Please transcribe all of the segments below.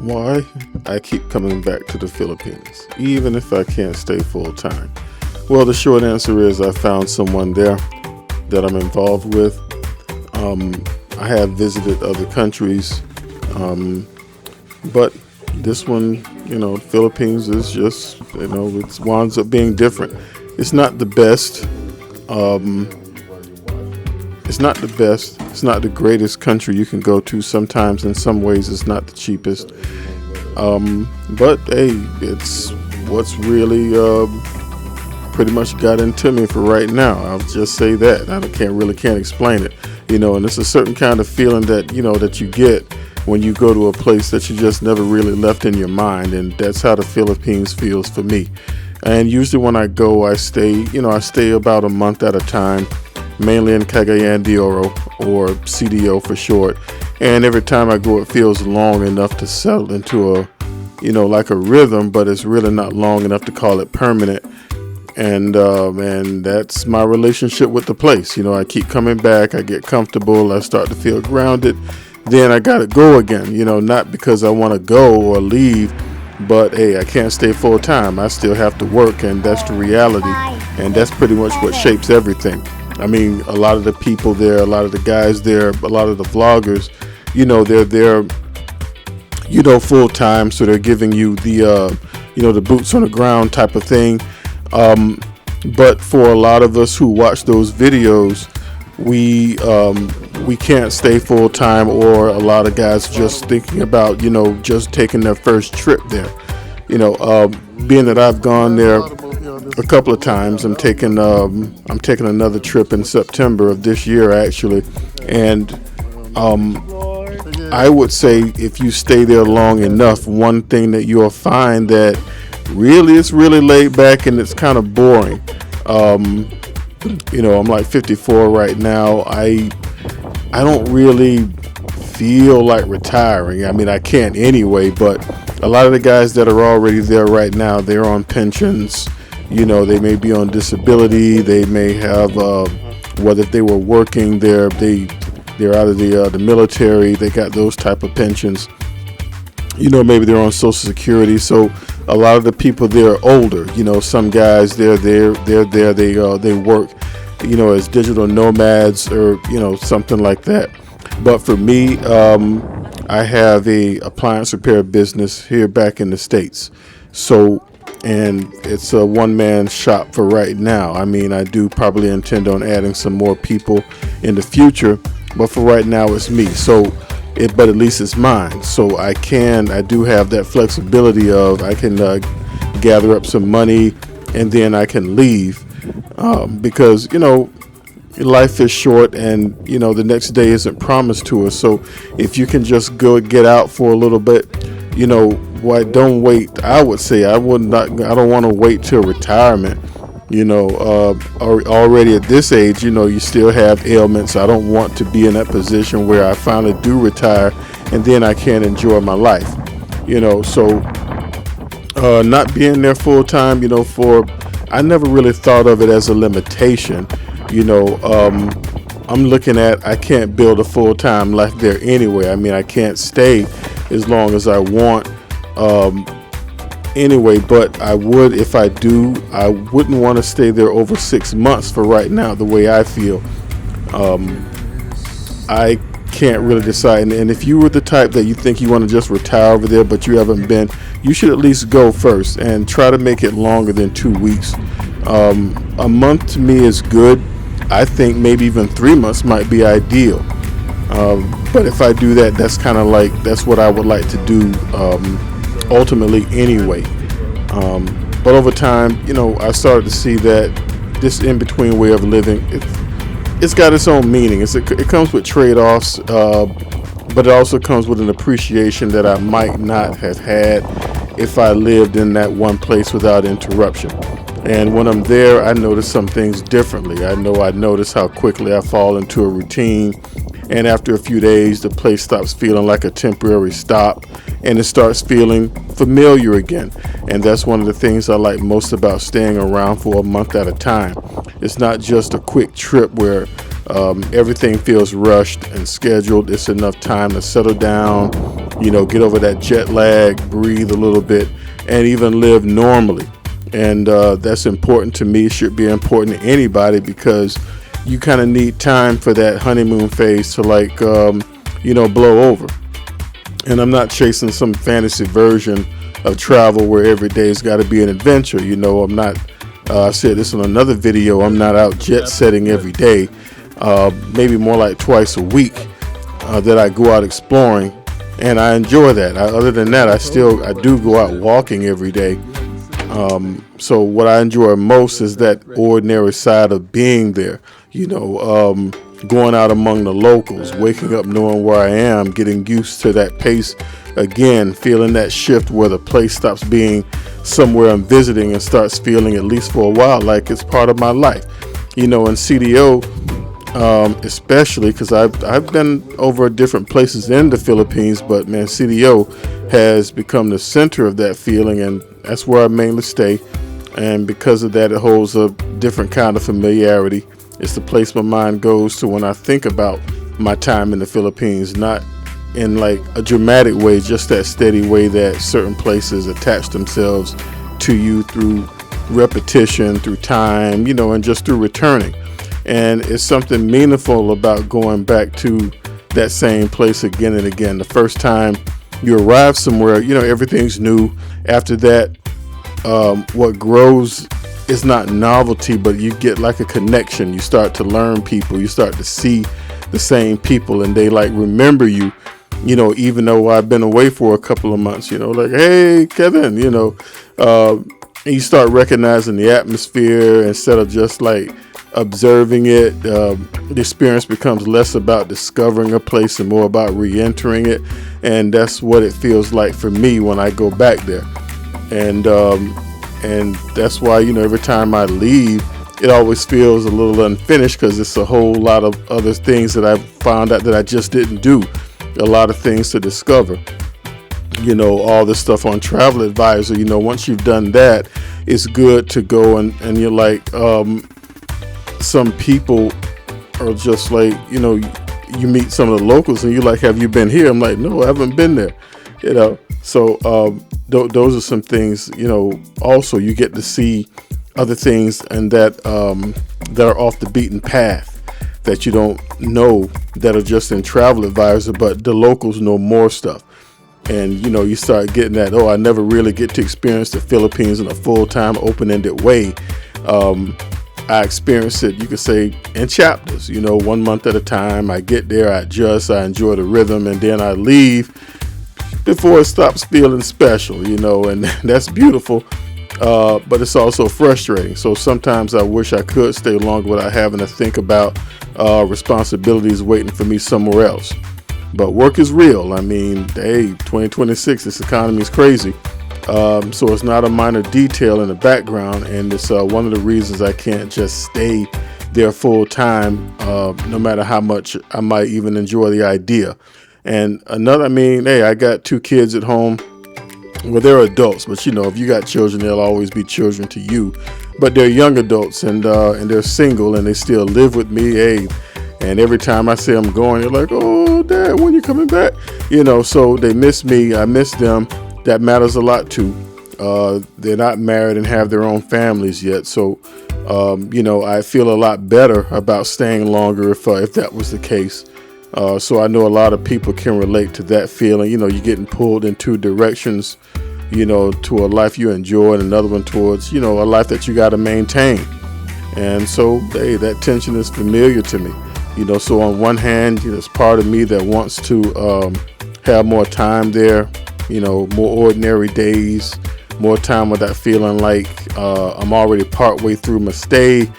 Why I keep coming back to the Philippines, even if I can't stay full time? Well, the short answer is I found someone there that I'm involved with. I have visited other countries, but this one, Philippines is just, it winds up being different. It's not the best. It's not the best. It's not the greatest country you can go to. Sometimes, in some ways, it's not the cheapest. But hey, it's what's really pretty much got into me for right now. I'll just say that. I can't explain it. And it's a certain kind of feeling that that you get when you go to a place that you just never really left in your mind, and that's how the Philippines feels for me. And usually when I go, I stay about a month at a time, mainly in Cagayan de Oro, or CDO for short. And every time I go, it feels long enough to settle into a, like a rhythm, but it's really not long enough to call it permanent. And that's my relationship with the place. I keep coming back, I get comfortable, I start to feel grounded. Then I got to go again, not because I want to go or leave, but hey, I can't stay full time. I still have to work, and that's the reality. And that's pretty much what shapes everything. I mean, a lot of the people there, a lot of the guys there, a lot of the vloggers, they're there, full time. So they're giving you the, the boots on the ground type of thing. But for a lot of us who watch those videos, we can't stay full time, or a lot of guys just thinking about, just taking their first trip there. Being that I've gone there a couple of times, I'm taking another trip in September of this year, actually. And I would say if you stay there long enough, one thing that you'll find that it's really laid back and it's kind of boring. I'm like 54 right now. I don't really feel like retiring. I mean, I can't anyway, but a lot of the guys that are already there right now, they're on pensions. They may be on disability. They may have, whether if they were working, they're out of the military. They got those type of pensions. Maybe they're on Social Security. So a lot of the people there are older. Some guys they're there. They work, as digital nomads or something like that. But for me, I have a appliance repair business here back in the States. And it's a one-man shop for right now. I mean, I do probably intend on adding some more people in the future, but for right now it's me. But at least it's mine. So I do have that flexibility of I can gather up some money and then I can leave because, life is short and, the next day isn't promised to us. So if you can just go get out for a little bit, why don't wait? I would say I don't want to wait till retirement. Already at this age, you still have ailments. I don't want to be in that position where I finally do retire and then I can't enjoy my life. So not being there full time, I never really thought of it as a limitation. I'm looking at, I can't build a full-time life there anyway. I mean, I can't stay as long as I want anyway, but I would, if I do, I wouldn't want to stay there over 6 months for right now, the way I feel. I can't really decide. And if you were the type that you think you want to just retire over there, but you haven't been, you should at least go first and try to make it longer than 2 weeks. A month to me is good. I think maybe even 3 months might be ideal. But if I do that, that's what I would like to do ultimately anyway. But over time, I started to see that this in-between way of living, it's got its own meaning. It comes with trade-offs, but it also comes with an appreciation that I might not have had if I lived in that one place without interruption. And when I'm there, I notice some things differently. I notice how quickly I fall into a routine. And after a few days, the place stops feeling like a temporary stop and it starts feeling familiar again. And that's one of the things I like most about staying around for a month at a time. It's not just a quick trip where everything feels rushed and scheduled. It's enough time to settle down, get over that jet lag, breathe a little bit, and even live normally. And that's important to me. It should be important to anybody, because you kind of need time for that honeymoon phase to blow over. And I'm not chasing some fantasy version of travel where every day's got to be an adventure. I'm not, I said this in another video, I'm not out jet setting every day. Maybe more like twice a week that I go out exploring, and I enjoy that. Other than that, I do go out walking every day. So what I enjoy most is that ordinary side of being there, going out among the locals, waking up knowing where I am, getting used to that pace again, feeling that shift where the place stops being somewhere I'm visiting and starts feeling, at least for a while, like it's part of my life. In CDO, especially because I've been over different places in the Philippines, but man, CDO has become the center of that feeling, and that's where I mainly stay. And because of that, it holds a different kind of familiarity. It's the place my mind goes to when I think about my time in the Philippines, not in like a dramatic way, just that steady way that certain places attach themselves to you through repetition, through time, and just through returning. And it's something meaningful about going back to that same place again and again. The first time you arrive somewhere, everything's new. After that, what grows is not novelty, but you get like a connection. You start to learn people. You start to see the same people, and they remember you, even though I've been away for a couple of months, like, hey, Kevin, and you start recognizing the atmosphere instead of just observing it. The experience becomes less about discovering a place and more about re-entering it. And that's what it feels like for me when I go back there. And that's why, every time I leave, it always feels a little unfinished, because it's a whole lot of other things that I found out that I just didn't do. A lot of things to discover. All this stuff on Travel Advisor, once you've done that, it's good to go and you're like, some people are just you meet some of the locals and you're like, have you been here? I'm like, no, I haven't been there. So those are some things, also you get to see other things and that are off the beaten path that you don't know, that are just in Travel Advisor, but the locals know more stuff. And, you start getting that, I never really get to experience the Philippines in a full-time, open-ended way. I experience it, you could say, in chapters, 1 month at a time. I get there, I adjust, I enjoy the rhythm, and then I leave before it stops feeling special, and that's beautiful. But it's also frustrating. So sometimes I wish I could stay longer without having to think about responsibilities waiting for me somewhere else. But work is real. I mean, hey, 2026, this economy is crazy. So it's not a minor detail in the background, and it's one of the reasons I can't just stay there full time, no matter how much I might even enjoy the idea. And another, I got 2 kids at home. Well, they're adults, but if you got children, they'll always be children to you. But they're young adults, and they're single, and they still live with me. Hey, and every time I say I'm going, they're like, "Oh, Dad, when you coming back?" So they miss me. I miss them. That matters a lot too. They're not married and have their own families yet, so I feel a lot better about staying longer if that was the case. So I know a lot of people can relate to that feeling. You're getting pulled in 2 directions, to a life you enjoy, and another one towards, a life that you got to maintain. And so, hey, that tension is familiar to me. So on one hand, there's part of me that wants to have more time there, more ordinary days, more time without feeling like I'm already partway through my stay.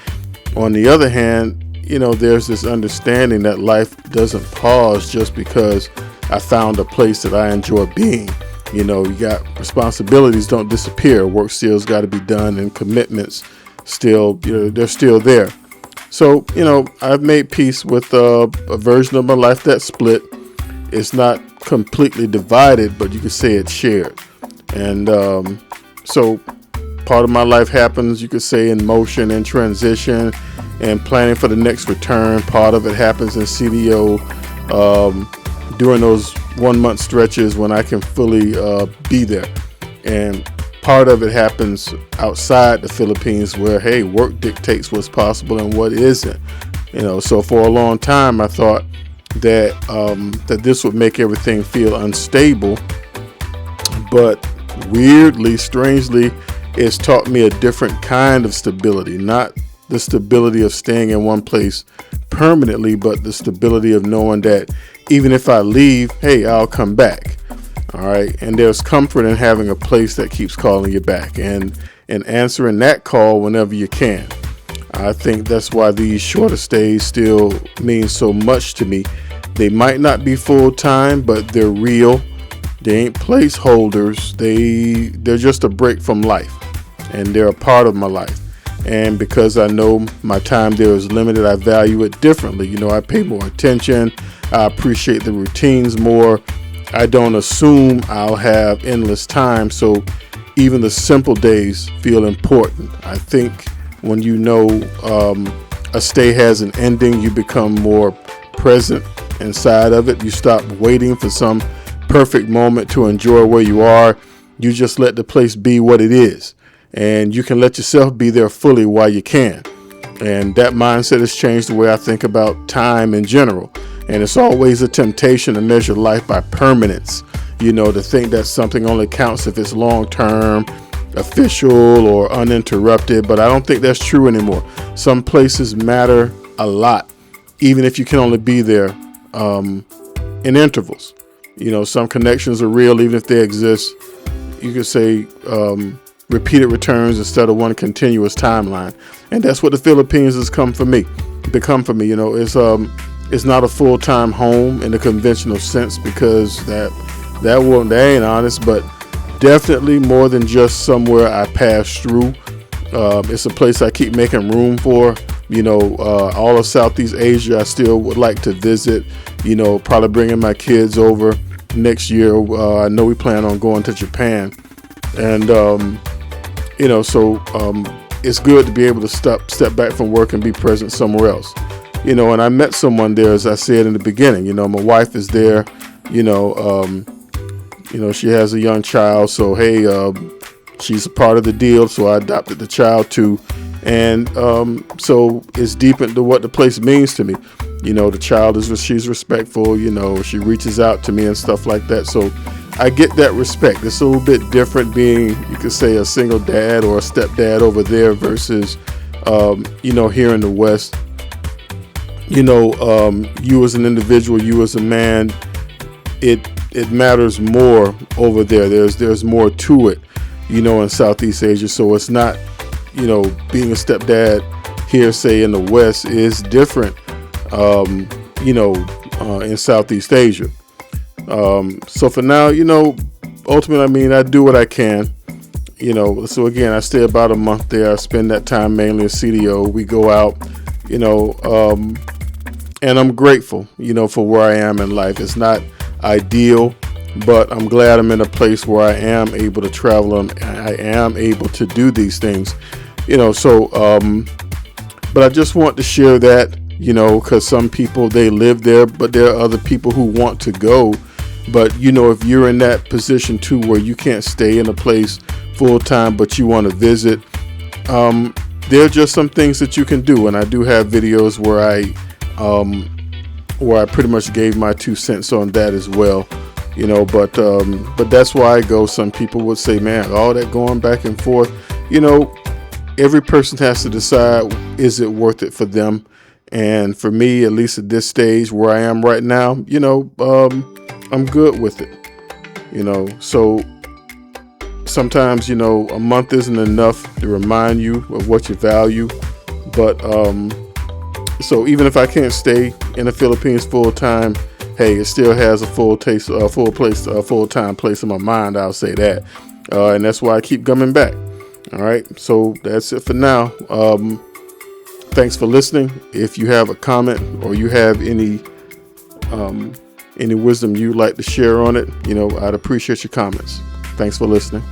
On the other hand, there's this understanding that life doesn't pause just because I found a place that I enjoy being. You got responsibilities don't disappear. Work still's got to be done, and commitments still, they're still there. So, I've made peace with a version of my life that's split. It's not completely divided, but you could say it's shared. And so part of my life happens, you could say, in motion and transition and planning for the next return. Part of it happens in CDO, during those 1 month stretches when I can fully be there. And part of it happens outside the Philippines where, hey, work dictates what's possible and what isn't. So for a long time I thought that that this would make everything feel unstable, but weirdly, strangely, it's taught me a different kind of stability, not the stability of staying in one place permanently, but the stability of knowing that even if I leave, hey, I'll come back. All right. And there's comfort in having a place that keeps calling you back and answering that call whenever you can. I think that's why these shorter stays still mean so much to me. They might not be full time, but they're real. They ain't placeholders. They're just a break from life, and they're a part of my life. And because I know my time there is limited, I value it differently. I pay more attention. I appreciate the routines more. I don't assume I'll have endless time. So even the simple days feel important. I think when a stay has an ending, you become more present inside of it. You stop waiting for some perfect moment to enjoy where you are. You just let the place be what it is. And you can let yourself be there fully while you can. And that mindset has changed the way I think about time in general. And it's always a temptation to measure life by permanence, to think that something only counts if it's long term, official, or uninterrupted. But I don't think that's true anymore. Some places matter a lot, even if you can only be there in intervals. Some connections are real, even if they exist. You could say repeated returns instead of one continuous timeline. And that's what the Philippines has become for me. It's not a full-time home in the conventional sense, because that ain't honest, but definitely more than just somewhere I pass through. It's a place I keep making room for. All of Southeast Asia I still would like to visit. Probably bringing my kids over next year. I know we plan on going to Japan, and it's good to be able to step back from work and be present somewhere else. And I met someone there, as I said in the beginning. My wife is there. She has a young child, so hey, she's a part of the deal. So I adopted the child too, and so it's deep into what the place means to me. The child she's respectful. She reaches out to me and stuff like that. So I get that respect. It's a little bit different being, you could say, a single dad or a stepdad over there versus, here in the West. You as an individual, you as a man, it matters more over there. There's more to it, in Southeast Asia. So it's not, being a stepdad here, say in the West, is different, in Southeast Asia. So for now, ultimately, I do what I can, so again, I stay about a month there. I spend that time mainly in CDO. We go out, and I'm grateful, for where I am in life. It's not ideal, but I'm glad I'm in a place where I am able to travel and I am able to do these things, but I just want to share that, because some people, they live there, but there are other people who want to go. But, if you're in that position too, where you can't stay in a place full time, but you want to visit, there are just some things that you can do. And I do have videos where I pretty much gave my 2 cents on that as well, but that's why I go. Some people would say, man, all that going back and forth, every person has to decide, is it worth it for them? And for me, at least at this stage where I am right now, I'm good with it, so sometimes, a month isn't enough to remind you of what you value. But so even if I can't stay in the Philippines full time, hey, it still has a full time place in my mind. I'll say that. And that's why I keep coming back. All right. So that's it for now. Thanks for listening. If you have a comment or you have any wisdom you'd like to share on it, I'd appreciate your comments. Thanks for listening.